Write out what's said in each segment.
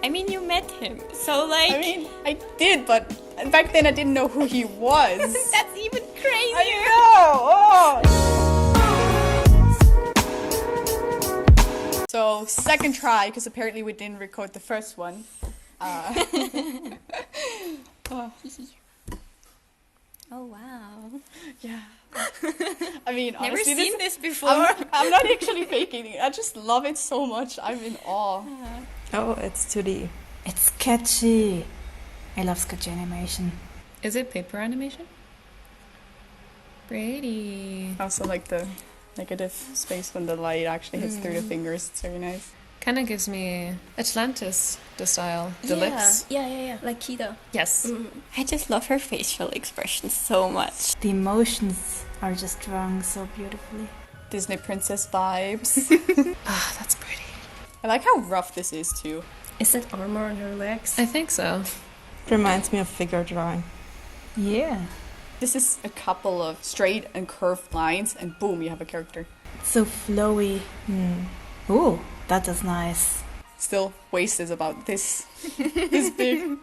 I mean, you met him, so like... I mean, I did, but back then I didn't know who he was. That's even crazier! I know! Oh. So, second try, because apparently we didn't record the first one. Oh wow. Yeah. I mean, Never honestly, seen this before. I'm not actually faking it. I just love it so much. I'm in awe. Oh, it's 2D. It's sketchy. I love sketchy animation. Is it paper animation? Pretty. Also, like the negative space when the light actually hits through the fingers. It's very nice. Kind of gives me Atlantis, the style. The lips. Yeah. Like Kida. Yes. I just love her facial expressions so much. The emotions are just drawn so beautifully. Disney princess vibes. Ah, that's pretty. I like how rough this is too. Is that armor on her legs? I think so. It reminds me of figure drawing. Yeah. This is a couple of straight and curved lines, and boom, you have a character. It's so flowy. Ooh, that is nice. Still, waist is about this big.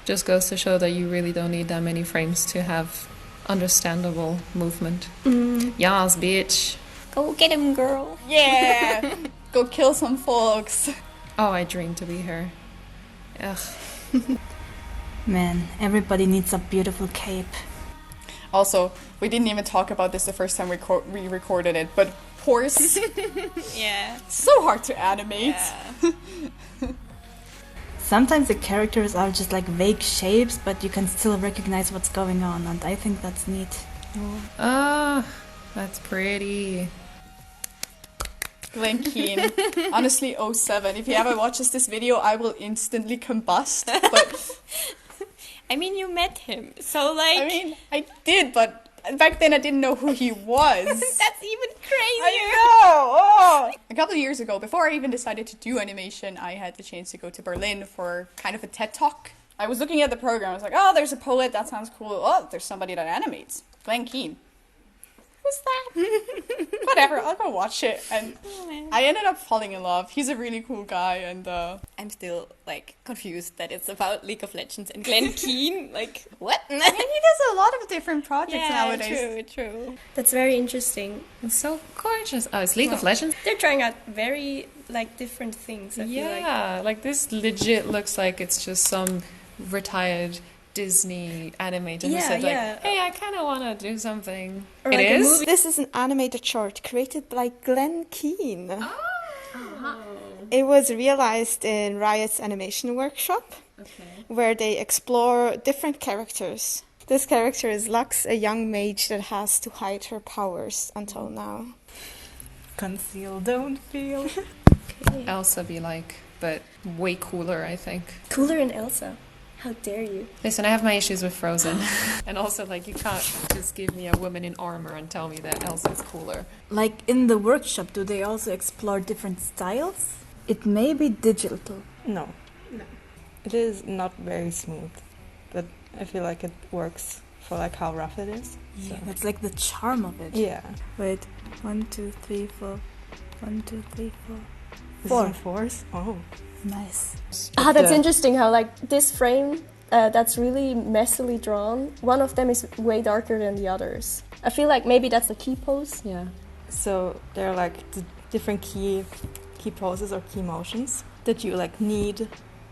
Just goes to show that you really don't need that many frames to have understandable movement. Yas, bitch. Go get him, girl. Yeah! Go kill some folks. Oh, I dream to be her. Ugh. Man, everybody needs a beautiful cape. Also, we didn't even talk about this the first time we recorded it, but horse, Yeah. so hard to animate. Sometimes the characters are just like vague shapes, but you can still recognize what's going on, and I think that's neat. Ah, that's pretty. Glen Keane, honestly 07. If he ever watches this video, I will instantly combust. But I mean, you met him, so like... I mean, I did, but back then I didn't know who he was. That's even crazier! I know! Oh. A couple of years ago, before I even decided to do animation, I had the chance to go to Berlin for kind of a TED Talk. I was looking at the program, I was like, oh, there's a poet, that sounds cool. Oh, there's somebody that animates. Glen Keane. Who's that? Whatever, I'll go watch it. And I ended up falling in love. He's a really cool guy, and I'm still, like, confused that it's about League of Legends and Glen Keane. Like, what? I mean, he does a lot of different projects nowadays. True. That's very interesting. It's so gorgeous. Oh, it's League of Legends? They're trying out very, like, different things, I feel like. Yeah, like this legit looks like it's just some retired Disney animator who said like, hey, I kind of want to do something. Or it like a is? movie. This is an animated short created by Glen Keane. It was realized in Riot's animation workshop, where they explore different characters. This character is Lux, a young mage that has to hide her powers until now. Conceal, don't feel. Elsa be like, but way cooler, I think. Cooler than Elsa. How dare you? Listen, I have my issues with Frozen. And also, like, you can't just give me a woman in armor and tell me that Elsa is cooler. Like in the workshop, do they also explore different styles? It may be digital. No. It is not very smooth, but I feel like it works for like how rough it is. Yeah, So. that's like the charm of it. Yeah. Wait, 1, 2, 3, 4. 1, 2, 3, 4. This Four. is in fours? Oh. Nice. That's interesting how, like, this frame that's really messily drawn, one of them is way darker than the others. I feel like maybe that's the key pose. Yeah. So there are like the different key poses or key motions that you like need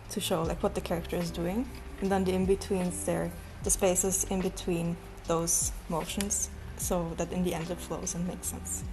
to show like what the character is doing, and then the in-betweens there, the spaces in between those motions, so that in the end it flows and makes sense.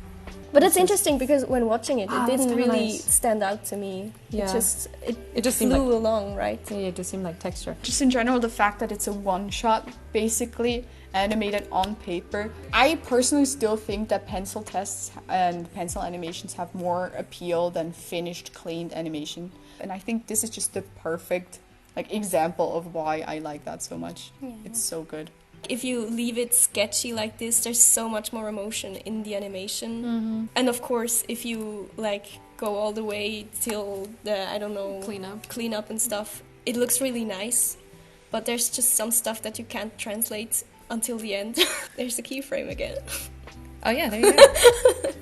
But it's interesting because when watching it, it that's didn't kinda really nice. stand out to me. Yeah. It just seemed flew like- along, right? Yeah, it just seemed like texture. Just in general, the fact that it's a one-shot, basically, animated on paper. I personally still think that pencil tests and pencil animations have more appeal than finished, cleaned animation. And I think this is just the perfect example of why I like that so much. Yeah. It's so good. If you leave it sketchy like this, there's so much more emotion in the animation. And of course, if you go all the way till the, I don't know, clean up and stuff, it looks really nice. But there's just some stuff that you can't translate until the end. There's a keyframe again. Oh yeah, there you go.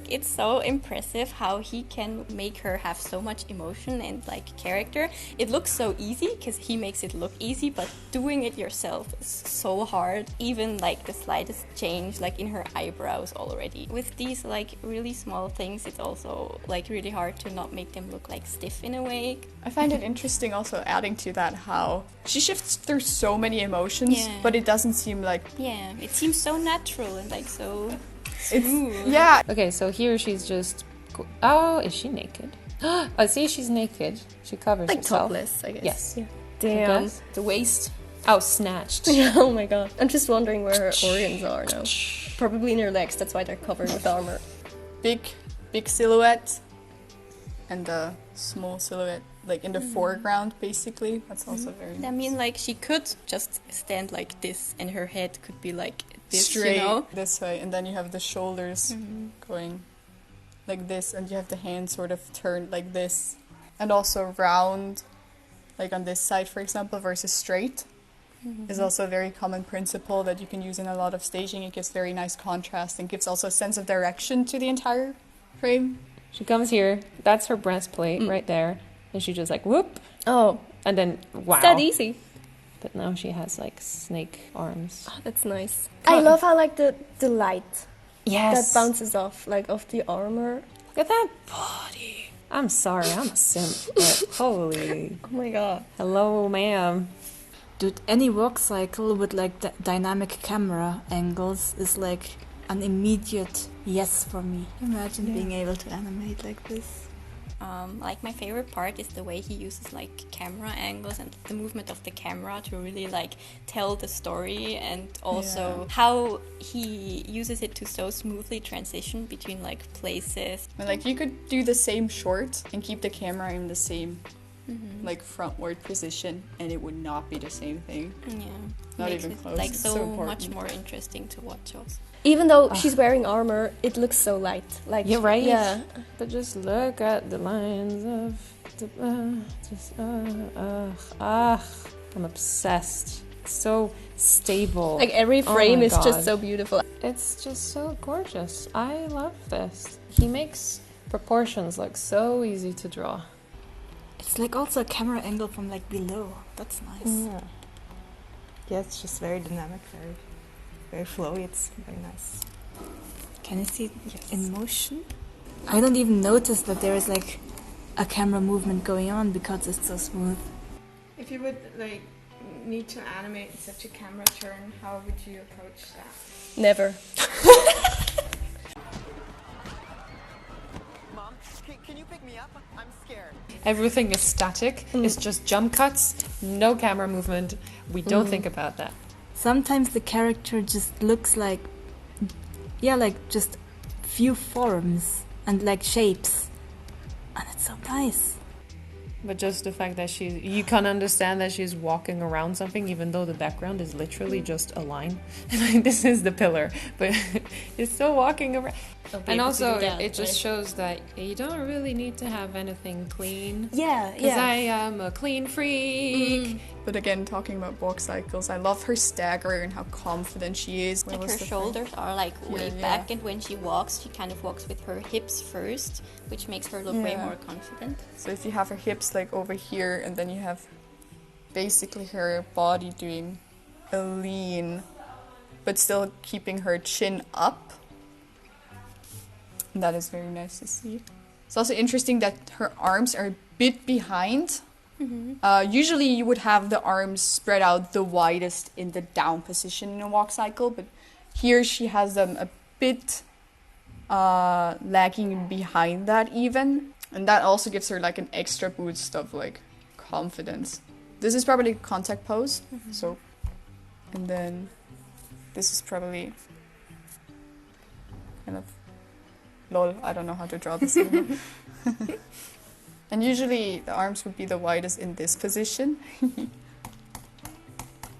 It's so impressive how he can make her have so much emotion and like character. It looks so easy because he makes it look easy, but doing it yourself is so hard. Even like the slightest change like in her eyebrows already. With these like really small things, it's also like really hard to not make them look like stiff in a way. I find it interesting also adding to that how she shifts through so many emotions, but it doesn't seem like... Yeah, it seems so natural and like so... Yeah. Okay, so here she's just... Oh, is she naked? Oh, see, she's naked. She covers like herself. Topless, I guess. Yes. Yeah. Damn. Guess. The waist. Oh, snatched. Oh my god. I'm just wondering where her organs are now. Probably in her legs, that's why they're covered with armor. Big silhouette and a small silhouette like in the foreground basically. That's also very nice. I mean, like she could just stand like this and her head could be like this, straight, you know? this way, and then you have the shoulders going like this, and you have the hands sort of turned like this, and also round like on this side, for example, versus straight is also a very common principle that you can use in a lot of staging. It gives very nice contrast and gives also a sense of direction to the entire frame. She comes here, that's her breastplate right there, and she just like whoop. Oh. And then wow. It's that easy. But now she has like snake arms. Oh, that's nice. I love how like the light Yes. that bounces off like off the armor. Look at that body. I'm sorry, I'm a simp, but holy. Oh my god. Hello, ma'am. Dude, any walk cycle with like dynamic camera angles is like an immediate yes for me. Imagine being able to animate like this. Like my favorite part is the way he uses like camera angles and the movement of the camera to really like tell the story, and also how he uses it to so smoothly transition between like places. And like you could do the same shot and keep the camera in the same like frontward position, and it would not be the same thing. Yeah, not makes even it, close. like It's so important. much more interesting to watch also. Even though she's wearing armor, it looks so light. Like You're right. Yeah. But just look at the lines of the I'm obsessed. It's so stable. Like every Oh frame my is God. just so beautiful. It's just so gorgeous. I love this. He makes proportions look so easy to draw. It's like also a camera angle from like below. That's nice. Yeah, it's just very dynamic, very flowy. It's very nice. Can you see it in motion? I don't even notice that there is like a camera movement going on because it's so smooth. If you would like need to animate such a camera turn, how would you approach that? Never. Mom, can you pick me up? I'm scared. Everything is static. It's just jump cuts, no camera movement. We don't think about that. Sometimes the character just looks like, like just few forms and like shapes. And it's so nice. But just the fact that you can understand that she's walking around something, even though the background is literally just a line. Like, this is the pillar, but it's still walking around. And also, it just shows that you don't really need to have anything clean. Yeah, Because I am a clean freak. But again, talking about walk cycles, I love her stagger and how confident she is. Like her shoulders are like way back, and when she walks, she kind of walks with her hips first, which makes her look way more confident. So if you have her hips like over here, and then you have basically her body doing a lean, but still keeping her chin up, that is very nice to see. It's also interesting that her arms are a bit behind. Usually you would have the arms spread out the widest in the down position in a walk cycle, but here she has them a bit lagging behind that even, and that also gives her like an extra boost of like confidence. This is probably contact pose, so, and then this is probably kind of lol, I don't know how to draw this anymore. And usually the arms would be the widest in this position.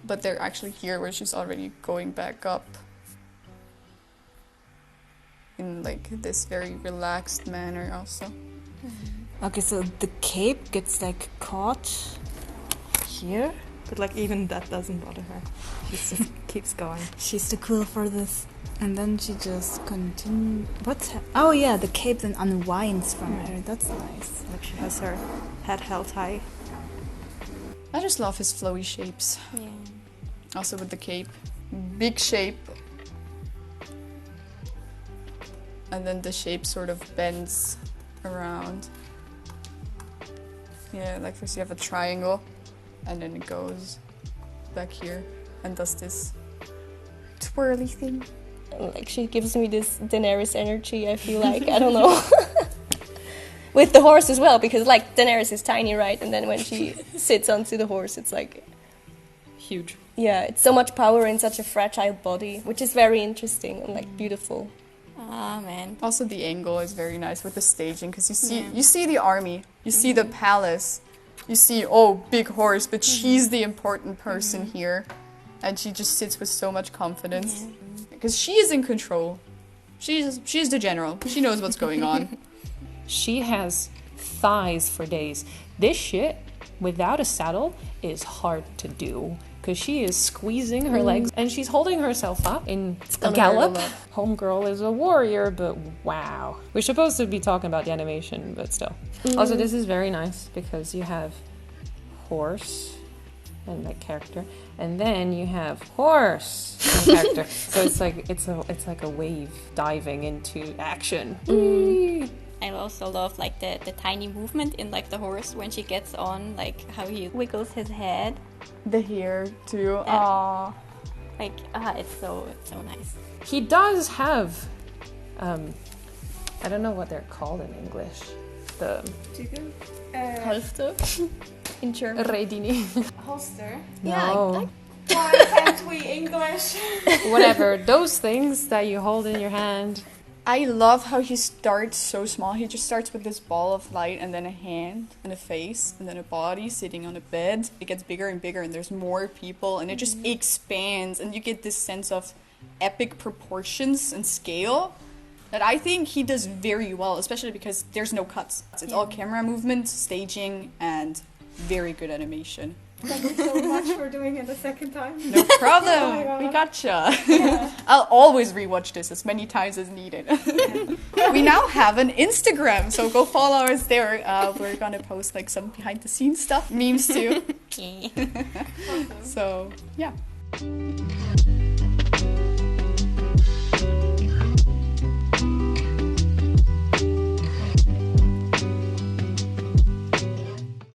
But they're actually here where she's already going back up. In like this very relaxed manner also. Okay, so the cape gets like caught here. But like even that doesn't bother her. She just keeps going. She's too cool for this. And then she just continues. Oh yeah, the cape then unwinds from her. That's nice. Like she has her head held high. I just love his flowy shapes. Yeah. Also with the cape. Big shape. And then the shape sort of bends around. Yeah, like first you have a triangle. And then it goes back here and does this twirly thing. Like, she gives me this Daenerys energy, I feel like. I don't know. With the horse as well, because, like, Daenerys is tiny, right? And then when she sits onto the horse, it's like... Huge. Yeah, it's so much power in such a fragile body, which is very interesting and, like, beautiful. Ah, man. Also the angle is very nice with the staging, because you see the army, you see the palace, you see, oh, big horse, but she's the important person here. And she just sits with so much confidence. Because she is in control. She's the general. She knows what's going on. She has thighs for days. This shit, without a saddle, is hard to do. Because she is squeezing her legs and she's holding herself up in a gallop. Homegirl is a warrior, but wow. We're supposed to be talking about the animation, but still. Also, this is very nice because you have horse and like character, and then you have horse and character. So it's like a wave diving into action. I also love like the tiny movement in like the horse when she gets on, like how he wiggles his head. The hair too. Yeah. Aww. Like it's so nice. He does have I don't know what they're called in English. The Halfter in German. Redini. Holster. No. Why can't we English? Whatever. Those things that you hold in your hand. I love how he starts so small. He just starts with this ball of light and then a hand and a face and then a body sitting on a bed. It gets bigger and bigger and there's more people and it just expands and you get this sense of epic proportions and scale that I think he does very well, especially because there's no cuts. It's all camera movement, staging, and very good animation. Thank you so much for doing it a second time. No problem. We gotcha. Yeah. I'll always rewatch this as many times as needed. We now have an Instagram, so go follow us there. We're gonna post like some behind the scenes stuff, memes too. So yeah.